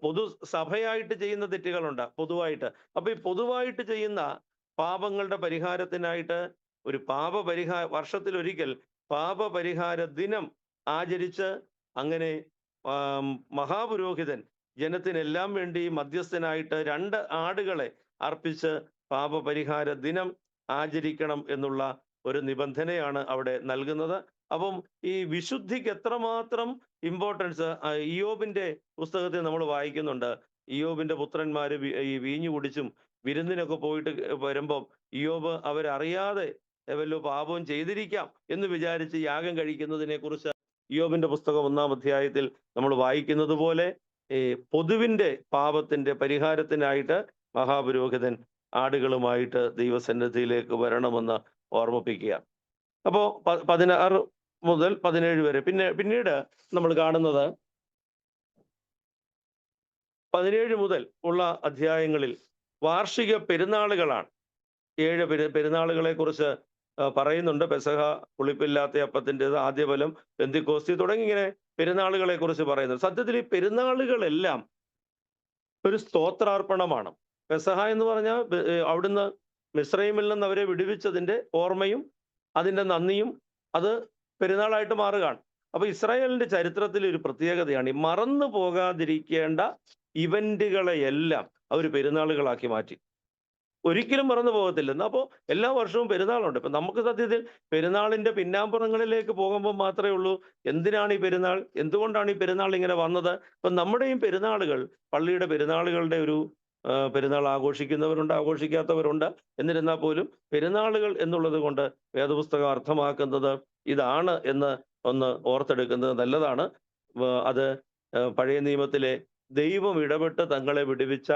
പൊതു സഭയായിട്ട് ചെയ്യുന്ന തെറ്റുകളുണ്ട് പൊതുവായിട്ട്. അപ്പൊ ഈ പൊതുവായിട്ട് ചെയ്യുന്ന പാപങ്ങളുടെ പരിഹാരത്തിനായിട്ട് ഒരു വർഷത്തിലൊരിക്കൽ പാപപരിഹാര ദിനം ആചരിച്ച് അങ്ങനെ മഹാപുരോഹിതൻ ജനത്തിനെല്ലാം വേണ്ടി മധ്യസ്ഥനായിട്ട് 2 ആടുകളെ അർപ്പിച്ച് പാപപരിഹാര ദിനം ആചരിക്കണം എന്നുള്ള ഒരു നിബന്ധനയാണ് അവിടെ നൽകുന്നത്. അപ്പം ഈ വിശുദ്ധിക്ക് എത്രമാത്രം ഇമ്പോർട്ടൻസ് ഇയ്യോബിന്റെ പുസ്തകത്തിൽ നമ്മൾ വായിക്കുന്നുണ്ട്. ഇയ്യോബിന്റെ പുത്രന്മാര് ഈ വീഞ്ഞു കുടിച്ചും വിരുന്നിനൊക്കെ പോയിട്ട് വരുമ്പം ഇയ്യോബ് അവരറിയാതെ വല്ലോ പാപവും ചെയ്തിരിക്കാം എന്ന് വിചാരിച്ച് യാഗം കഴിക്കുന്നതിനെ കുറിച്ച് ഇയ്യോബിന്റെ പുസ്തകം 1-ാം അധ്യായത്തിൽ നമ്മൾ വായിക്കുന്നത് പോലെ പൊതുവിന്റെ പാപത്തിന്റെ പരിഹാരത്തിനായിട്ട് മഹാപുരോഹിതൻ ആടുകളുമായിട്ട് ദൈവസന്നിധിയിലേക്ക് വരണമെന്ന് ഓർമ്മിപ്പിക്കുക. അപ്പോ 16 മുതൽ 17 വരെ. പിന്നീട് നമ്മൾ കാണുന്നത് 17 മുതൽ ഉള്ള അധ്യായങ്ങളിൽ വാർഷിക പെരുന്നാളുകളാണ്. 7 പെരുന്നാളുകളെ കുറിച്ച് പറയുന്നുണ്ട്. പെസഹ, പുളിപ്പില്ലാത്ത അപ്പത്തിൻ്റെത്, ആദ്യഫലം, പെന്തിക്കോസ്തി തുടങ്ങി ഇങ്ങനെ പെരുന്നാളുകളെ കുറിച്ച് പറയുന്നത്. സത്യത്തിൽ ഈ പെരുന്നാളുകളെല്ലാം ഒരു സ്തോത്രാർപ്പണമാണ്. പെസഹ എന്ന് പറഞ്ഞാൽ അവിടുന്ന് മിസ്രൈമിൽ നിന്ന് അവരെ വിടുവിച്ചതിന്റെ ഓർമ്മയും അതിന്റെ നന്ദിയും അത് പെരുന്നാളായിട്ട് മാറുകയാണ്. അപ്പൊ ഇസ്രായേലിന്റെ ചരിത്രത്തിൽ ഒരു പ്രത്യേകതയാണ് ഈ മറന്നു പോകാതിരിക്കേണ്ട ഇവന്റുകളെയെല്ലാം അവർ പെരുന്നാളുകളാക്കി മാറ്റി. ഒരിക്കലും മറന്നു പോകത്തില്ല. എന്നാ അപ്പോ എല്ലാ വർഷവും പെരുന്നാളുണ്ട്. ഇപ്പൊ നമുക്ക് സത്യത്തിൽ പെരുന്നാളിന്റെ പിന്നാമ്പുറങ്ങളിലേക്ക് പോകുമ്പോൾ മാത്രമേ ഉള്ളൂ എന്തിനാണ് ഈ പെരുന്നാൾ? എന്തുകൊണ്ടാണ് ഈ പെരുന്നാൾ ഇങ്ങനെ വന്നത്? ഇപ്പൊ നമ്മുടെയും പെരുന്നാളുകൾ പള്ളിയുടെ പെരുന്നാളുകളുടെ ഒരു പെരുന്നാൾ ആഘോഷിക്കുന്നവരുണ്ട്, ആഘോഷിക്കാത്തവരുണ്ട്. എന്നിരുന്നാൽ പോലും പെരുന്നാളുകൾ എന്നുള്ളത് കൊണ്ട് വേദപുസ്തകം അർത്ഥമാക്കുന്നത് ഇതാണ് എന്ന് ഒന്ന് ഓർത്തെടുക്കുന്നത് നല്ലതാണ്. അത് പഴയ നിയമത്തിലെ ദൈവം ഇടപെട്ട് തങ്ങളെ വിടുവിച്ച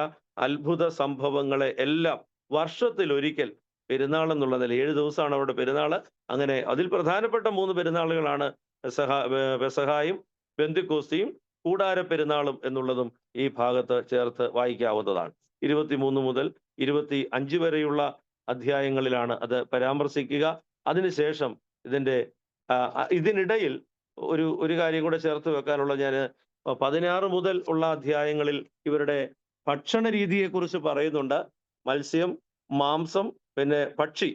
അത്ഭുത സംഭവങ്ങളെ എല്ലാം വർഷത്തിലൊരിക്കൽ പെരുന്നാൾ എന്നുള്ള നിലയിൽ 7 ദിവസമാണ് അവിടെ പെരുന്നാള്. അങ്ങനെ അതിൽ പ്രധാനപ്പെട്ട 3 പെരുന്നാളുകളാണ് പെസഹായും പെന്തിക്കോസ്തിയും കൂടാര പെരുന്നാളും എന്നുള്ളതും ഈ ഭാഗത്ത് ചേർത്ത് വായിക്കാവുന്നതാണ്. 23 മുതൽ 25 വരെയുള്ള അധ്യായങ്ങളിലാണ് അത് പരാമർശിക്കുക. അതിനുശേഷം ഇതിനിടയിൽ ഒരു കാര്യം കൂടെ ചേർത്ത് വെക്കാനുള്ള ഞാന് 16 മുതൽ ഉള്ള അധ്യായങ്ങളിൽ ഇവരുടെ ഭക്ഷണ രീതിയെക്കുറിച്ച് പറയുന്നുണ്ട്. മത്സ്യം, മാംസം, പിന്നെ പക്ഷി,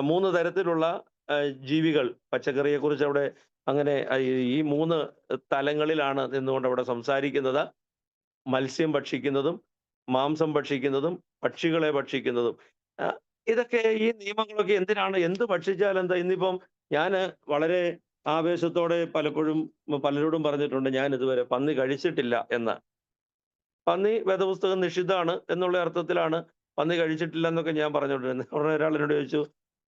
3 തരത്തിലുള്ള ജീവികൾ. പച്ചക്കറിയെക്കുറിച്ച് അവിടെ അങ്ങനെ ഈ 3 തലങ്ങളിലാണ് നിന്നുകൊണ്ട് അവിടെ സംസാരിക്കുന്നത്. മത്സ്യം ഭക്ഷിക്കുന്നതും മാംസം ഭക്ഷിക്കുന്നതും പക്ഷികളെ ഭക്ഷിക്കുന്നതും. ഇതൊക്കെ ഈ നിയമങ്ങളൊക്കെ എന്തിനാണ്? എന്ത് ഭക്ഷിച്ചാൽ എന്താ? ഇന്നിപ്പം ഞാന് വളരെ ആവേശത്തോടെ പലപ്പോഴും പലരോടും പറഞ്ഞിട്ടുണ്ട് ഞാൻ ഇതുവരെ പന്നി കഴിച്ചിട്ടില്ല എന്ന്. പന്നി വേദപുസ്തകം നിഷിദ്ധമാണ് എന്നുള്ള അർത്ഥത്തിലാണ് പന്നി കഴിച്ചിട്ടില്ല എന്നൊക്കെ ഞാൻ പറഞ്ഞുകൊണ്ടിരുന്നത്. ഉടനെ ഒരാൾ എന്നോട് ചോദിച്ചു,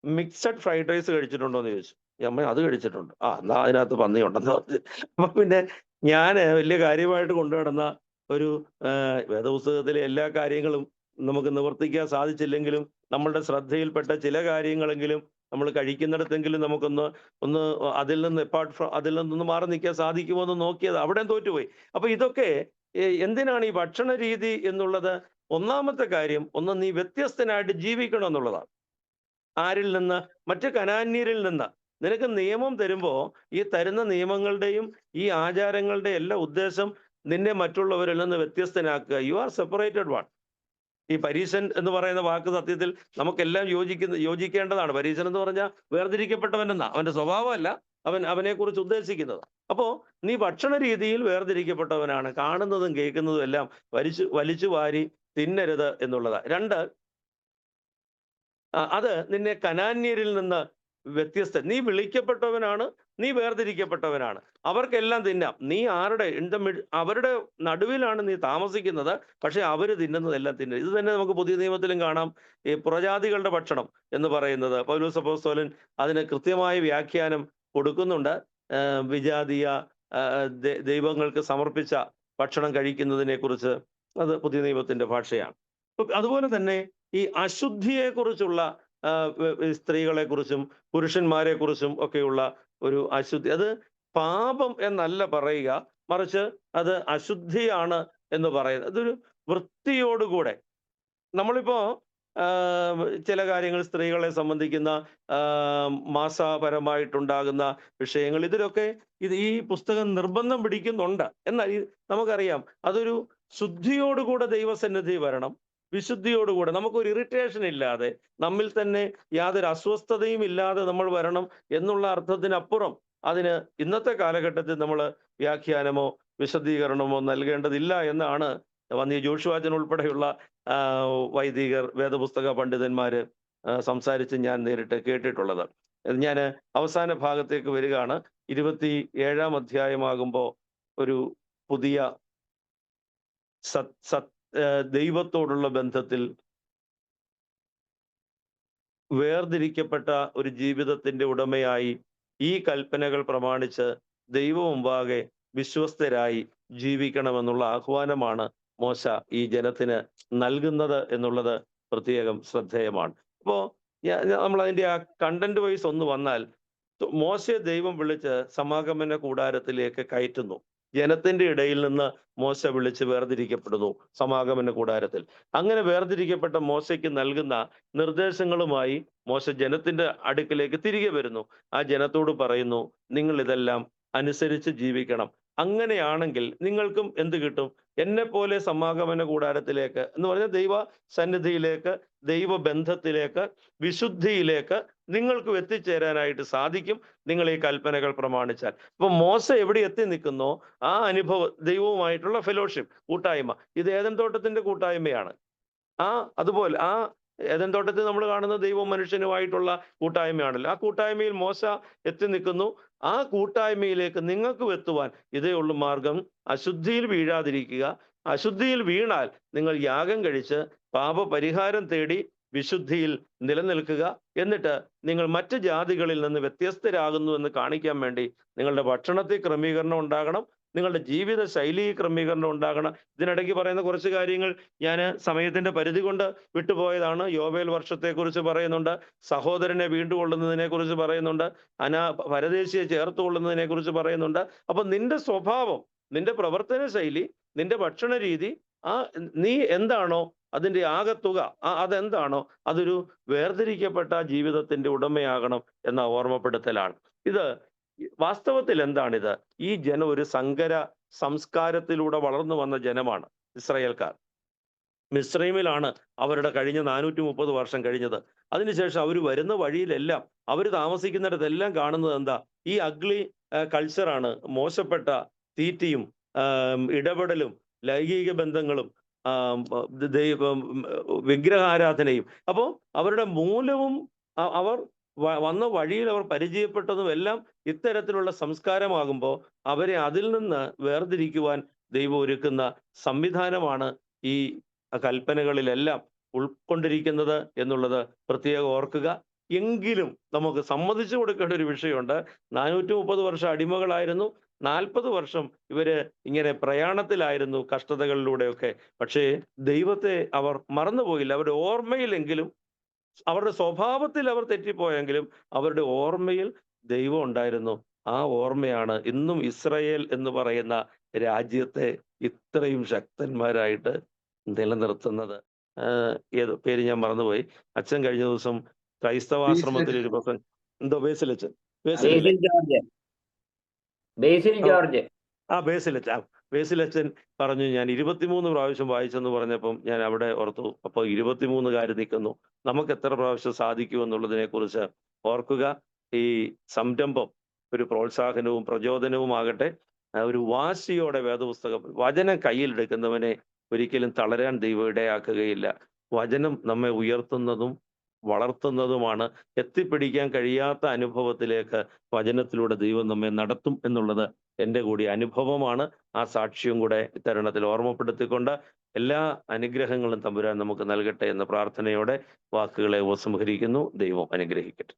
മിക്സഡ് ഫ്രൈഡ് റൈസ് കഴിച്ചിട്ടുണ്ടോ എന്ന് ചോദിച്ചു. ഞാൻ അത് കഴിച്ചിട്ടുണ്ട്. എന്നാ അതിനകത്ത് പന്നി ഉണ്ടെന്ന് പറഞ്ഞു. അപ്പൊ പിന്നെ ഞാന് വലിയ കാര്യമായിട്ട് കൊണ്ടുനടന്ന ഒരു വേദപുസ്തകത്തിലെ എല്ലാ കാര്യങ്ങളും നമുക്ക് നിവർത്തിക്കാൻ സാധിച്ചില്ലെങ്കിലും നമ്മളുടെ ശ്രദ്ധയിൽപ്പെട്ട ചില കാര്യങ്ങളെങ്കിലും നമ്മൾ കഴിക്കുന്നിടത്തെങ്കിലും ഒന്ന് അതിൽ നിന്ന് അതിൽ നിന്നൊന്ന് മാറി നിൽക്കാൻ സാധിക്കുമോ എന്ന് നോക്കിയത്. അവിടെ തോറ്റുപോയി. അപ്പൊ ഇതൊക്കെ എന്തിനാണ് ഈ ഭക്ഷണ രീതി എന്നുള്ളത്? ഒന്നാമത്തെ കാര്യം, നീ വ്യത്യസ്തനായിട്ട് ജീവിക്കണം എന്നുള്ളതാണ്. ആരിൽ നിന്ന്? മറ്റ് കനാന്യരിൽ നിന്ന്. നിനക്ക് നിയമം തരുമ്പോ ഈ തരുന്ന നിയമങ്ങളുടെയും ഈ ആചാരങ്ങളുടെയും എല്ലാം ഉദ്ദേശം നിന്നെ മറ്റുള്ളവരിൽ നിന്ന് വ്യത്യസ്തനാക്കുക. You are separated one. ഈ പരീശൻ എന്ന് പറയുന്ന വാക്ക് സത്യത്തിൽ നമുക്കെല്ലാം യോജിക്കേണ്ടതാണ്. പരീശൻ എന്ന് പറഞ്ഞാൽ വേർതിരിക്കപ്പെട്ടവൻ എന്നാ. അവന്റെ സ്വഭാവമല്ല അവനെ കുറിച്ച് ഉദ്ദേശിക്കുന്നത്. അപ്പോ നീ ഭക്ഷണ രീതിയിൽ വേർതിരിക്കപ്പെട്ടവനാണ്. കാണുന്നതും കേൾക്കുന്നതും എല്ലാം വലിച്ചു വാരി തിന്നരുത് എന്നുള്ളതാണ്. 2, അത് നിന്നെ കനാന്യരിൽ നിന്ന് നീ വിളിക്കപ്പെട്ടവനാണ്, നീ വേർതിരിക്കപ്പെട്ടവനാണ്. അവർക്കെല്ലാം തിന്നാം. നീ അവരുടെ നടുവിലാണ് നീ താമസിക്കുന്നത്. പക്ഷെ അവര് തിന്നുന്നതെല്ലാം തിന്നരുത്. ഇത് തന്നെ നമുക്ക് പുതിയ നിയമത്തിലും കാണാം. ഈ പുറജാതികളുടെ ഭക്ഷണം എന്ന് പറയുന്നത് പൗലോസ് അപ്പോസ്തലൻ അതിന് കൃത്യമായ വ്യാഖ്യാനം കൊടുക്കുന്നുണ്ട്. വിജാതീയ ദൈവങ്ങൾക്ക് സമർപ്പിച്ച ഭക്ഷണം കഴിക്കുന്നതിനെ കുറിച്ച് അത് പുതിയ നിയമത്തിന്റെ ഭാഷയാണ്. അതുപോലെ തന്നെ ഈ അശുദ്ധിയെ കുറിച്ചുള്ള സ്ത്രീകളെ കുറിച്ചും പുരുഷന്മാരെ കുറിച്ചും ഒക്കെയുള്ള ഒരു അശുദ്ധി, അത് പാപം എന്നല്ല പറയുക, മറിച്ച് അത് അശുദ്ധിയാണ് എന്ന് പറയുന്നത്. അതൊരു വൃത്തിയോടുകൂടെ നമ്മളിപ്പോ ചില കാര്യങ്ങൾ സ്ത്രീകളെ സംബന്ധിക്കുന്ന മാസപരമായിട്ടുണ്ടാകുന്ന വിഷയങ്ങൾ, ഇതിലൊക്കെ ഈ പുസ്തകം നിർബന്ധം പിടിക്കുന്നുണ്ട്. എന്നാൽ നമുക്കറിയാം അതൊരു ശുദ്ധിയോടുകൂടെ ദൈവസന്നിധി വരണം, വിശുദ്ധിയോടുകൂടെ, നമുക്കൊരു ഇറിറ്റേഷൻ ഇല്ലാതെ, നമ്മിൽ തന്നെ യാതൊരു അസ്വസ്ഥതയും ഇല്ലാതെ നമ്മൾ വരണം എന്നുള്ള അർത്ഥത്തിനപ്പുറം അതിന് ഇന്നത്തെ കാലഘട്ടത്തിൽ നമ്മൾ വ്യാഖ്യാനമോ വിശദീകരണമോ നൽകേണ്ടതില്ല എന്നാണ് വന്യ ജോഷുവാച്ചൻ ഉൾപ്പെടെയുള്ള വൈദികർ, വേദപുസ്തക പണ്ഡിതന്മാര് സംസാരിച്ച് ഞാൻ നേരിട്ട് കേട്ടിട്ടുള്ളത്. ഞാൻ അവസാന ഭാഗത്തേക്ക് വരികയാണ്. 27-ാം അധ്യായമാകുമ്പോൾ ഒരു പുതിയ ദൈവത്തോടുള്ള ബന്ധത്തിൽ വേർതിരിക്കപ്പെട്ട ഒരു ജീവിതത്തിന്റെ ഉടമയായി ഈ കൽപ്പനകൾ പ്രമാണിച്ച് ദൈവം മുമ്പാകെ വിശ്വസ്തരായി ജീവിക്കണമെന്നുള്ള ആഹ്വാനമാണ് മോശ ഈ ജനത്തിന് നൽകുന്നത് എന്നുള്ളത് പ്രത്യേകം ശ്രദ്ധേയമാണ്. അപ്പോ നമ്മൾ അതിന്റെ ആ കണ്ടന്റ് വൈസ് ഒന്ന് വന്നാൽ, മോശയെ ദൈവം വിളിച്ച് സമാഗമന കൂടാരത്തിലേക്ക് കയറ്റുന്നു. ജനത്തിന്റെ ഇടയിൽ നിന്ന് മോശ വിളിച്ച് വേർതിരിക്കപ്പെടുന്നു സമാഗമന കൂടാരത്തിൽ. അങ്ങനെ വേർതിരിക്കപ്പെട്ട മോശയ്ക്ക് നൽകുന്ന നിർദ്ദേശങ്ങളുമായി മോശ ജനത്തിന്റെ അടുക്കിലേക്ക് തിരികെ വരുന്നു. ആ ജനത്തോട് പറയുന്നു, നിങ്ങൾ ഇതെല്ലാം അനുസരിച്ച് ജീവിക്കണം. അങ്ങനെയാണെങ്കിൽ നിങ്ങൾക്കും എന്ത് കിട്ടും? എന്നെ പോലെ സമാഗമന കൂടാരത്തിലേക്ക് എന്ന് പറഞ്ഞാൽ ദൈവ സന്നിധിയിലേക്ക്, ദൈവബന്ധത്തിലേക്ക്, വിശുദ്ധിയിലേക്ക് നിങ്ങൾക്കും എത്തിച്ചേരാനായിട്ട് സാധിക്കും, നിങ്ങൾ ഈ കൽപ്പനകൾ പ്രമാണിച്ചാൽ. അപ്പൊ മോശ എവിടെ എത്തി നിൽക്കുന്നോ ആ അനുഭവം, ദൈവവുമായിട്ടുള്ള ഫെലോഷിപ്പ്, കൂട്ടായ്മ, ഇത് ഏദൻ തോട്ടത്തിന്റെ കൂട്ടായ്മയാണ്. ആ അതുപോലെ ഏദൻ തോട്ടത്തിൽ നമ്മൾ കാണുന്ന ദൈവവും മനുഷ്യനുമായിട്ടുള്ള കൂട്ടായ്മയാണല്ലോ. ആ കൂട്ടായ്മയിൽ മോശ എത്തി നിൽക്കുന്നു. ആ കൂട്ടായ്മയിലേക്ക് നിങ്ങൾക്കും എത്തുവാൻ ഇതേ ഉള്ളു മാർഗം. അശുദ്ധിയിൽ വീഴാതിരിക്കുക. അശുദ്ധിയിൽ വീണാൽ നിങ്ങൾ യാഗം കഴിച്ച് പാപപരിഹാരം തേടി വിശുദ്ധിയിൽ നിലനിൽക്കുക. എന്നിട്ട് നിങ്ങൾ മറ്റ് ജാതികളിൽ നിന്ന് വ്യത്യസ്തരാകുന്നു എന്ന് കാണിക്കാൻ വേണ്ടി നിങ്ങളുടെ ഭക്ഷണത്തിൽ ക്രമീകരണം ഉണ്ടാകണം, നിങ്ങളുടെ ജീവിത ശൈലി ക്രമീകരണം ഉണ്ടാകണം. ഇതിനിടയ്ക്ക് പറയുന്ന കുറച്ച് കാര്യങ്ങൾ ഞാൻ സമയത്തിന്റെ പരിധി കൊണ്ട് വിട്ടുപോയതാണ്. യോബേൽ വർഷത്തെക്കുറിച്ച് പറയുന്നുണ്ട്, സഹോദരനെ വീണ്ടുകൊള്ളുന്നതിനെ കുറിച്ച് പറയുന്നുണ്ട്, പരദേശിയെ ചേർത്തുകൊള്ളുന്നതിനെ കുറിച്ച് പറയുന്നുണ്ട്. അപ്പൊ നിന്റെ സ്വഭാവം, നിന്റെ പ്രവർത്തന ശൈലി, നിന്റെ ഭക്ഷണ രീതി, നീ എന്താണോ അതിന്റെ ആകത്തുക, അതെന്താണോ അതൊരു വേർതിരിക്കപ്പെട്ട ജീവിതത്തിന്റെ ഉടമയാകണം എന്ന ഓർമ്മപ്പെടുത്തലാണ് ഇത്. വാസ്തവത്തിൽ എന്താണിത്? ഈ ജനം ഒരു സങ്കര സംസ്കാരത്തിലൂടെ വളർന്നു വന്ന ജനമാണ് ഇസ്രായേൽക്കാർ. മിസ്രൈമിലാണ് അവരുടെ കഴിഞ്ഞ 430 വർഷം കഴിഞ്ഞത്. അതിനുശേഷം അവർ വരുന്ന വഴിയിലെല്ലാം, അവർ താമസിക്കുന്നിടത്തെല്ലാം കാണുന്നത് എന്താ? ഈ അഗ്ലി കൾച്ചറാണ്. മോശപ്പെട്ട തീറ്റിയും ഇടപെടലും ലൈംഗിക ബന്ധങ്ങളും വിഗ്രഹാരാധനയും. അപ്പോൾ അവരുടെ മൂലവും അവർ വന്ന വഴിയിൽ അവർ പരിചയപ്പെട്ടതും എല്ലാം ഇത്തരത്തിലുള്ള സംസ്കാരമാകുമ്പോൾ അവരെ അതിൽ നിന്ന് വേർതിരിക്കുവാൻ ദൈവം ഒരുക്കുന്ന സംവിധാനമാണ് ഈ കൽപ്പനകളിലെല്ലാം ഉൾക്കൊണ്ടിരിക്കുന്നത് എന്നുള്ളത് പ്രത്യേകം ഓർക്കുക. എങ്കിലും നമുക്ക് സമ്മതിച്ചു കൊടുക്കേണ്ട ഒരു വിഷയമുണ്ട്. 430 വർഷം അടിമകളായിരുന്നു, 40 വർഷം ഇവര് ഇങ്ങനെ പ്രയാണത്തിലായിരുന്നു, കഷ്ടതകളിലൂടെയൊക്കെ. പക്ഷേ ദൈവത്തെ അവർ മറന്നുപോയില്ല. അവരുടെ ഓർമ്മയിലെങ്കിലും, അവരുടെ സ്വഭാവത്തിൽ അവർ തെറ്റിപ്പോയെങ്കിലും അവരുടെ ഓർമ്മയിൽ ദൈവം ഉണ്ടായിരുന്നു. ആ ഓർമ്മയാണ് ഇന്നും ഇസ്രായേൽ എന്ന് പറയുന്ന രാജ്യത്തെ ഇത്രയും ശക്തന്മാരായിട്ട് നിലനിർത്തുന്നത്. ഏത് പേര് ഞാൻ മറന്നുപോയി. അച്ഛൻ കഴിഞ്ഞ ദിവസം ക്രൈസ്തവാശ്രമത്തിൽ ഒരു പ്രസംഗം, എന്തോ ബേസിലച്ചൻ, ബേസിലച്ചൻ പറഞ്ഞു, ഞാൻ 23 പ്രാവശ്യം വായിച്ചെന്ന് പറഞ്ഞപ്പം ഞാൻ അവിടെ ഓർത്തു, അപ്പൊ 23 നിൽക്കുന്നു, നമുക്ക് എത്ര പ്രാവശ്യം സാധിക്കും എന്നുള്ളതിനെ കുറിച്ച് ഓർക്കുക. ഈ സംരംഭം ഒരു പ്രോത്സാഹനവും പ്രചോദനവും ആകട്ടെ. ഒരു വാശിയോടെ വേദപുസ്തകം, വചനം കയ്യിലെടുക്കുന്നവനെ ഒരിക്കലും തളരാൻ ദൈവം ഇടയാക്കുകയില്ല. വചനം നമ്മെ ഉയർത്തുന്നതും വളർത്തുന്നതുമാണ്. എത്തിപ്പിടിക്കാൻ കഴിയാത്ത അനുഭവത്തിലേക്ക് വചനത്തിലൂടെ ദൈവം നമ്മെ നടത്തും എന്നുള്ളത് എൻ്റെ കൂടി അനുഭവമാണ്. ആ സാക്ഷ്യം കൂടെ ഇത്തരുണത്തിൽ ഓർമ്മപ്പെടുത്തിക്കൊണ്ട് എല്ലാ അനുഗ്രഹങ്ങളും തമ്പുരാൻ നമുക്ക് നൽകട്ടെ എന്ന പ്രാർത്ഥനയോടെ വാക്കുകളെ ഉപസംഹരിക്കുന്നു. ദൈവം അനുഗ്രഹിക്കട്ടെ.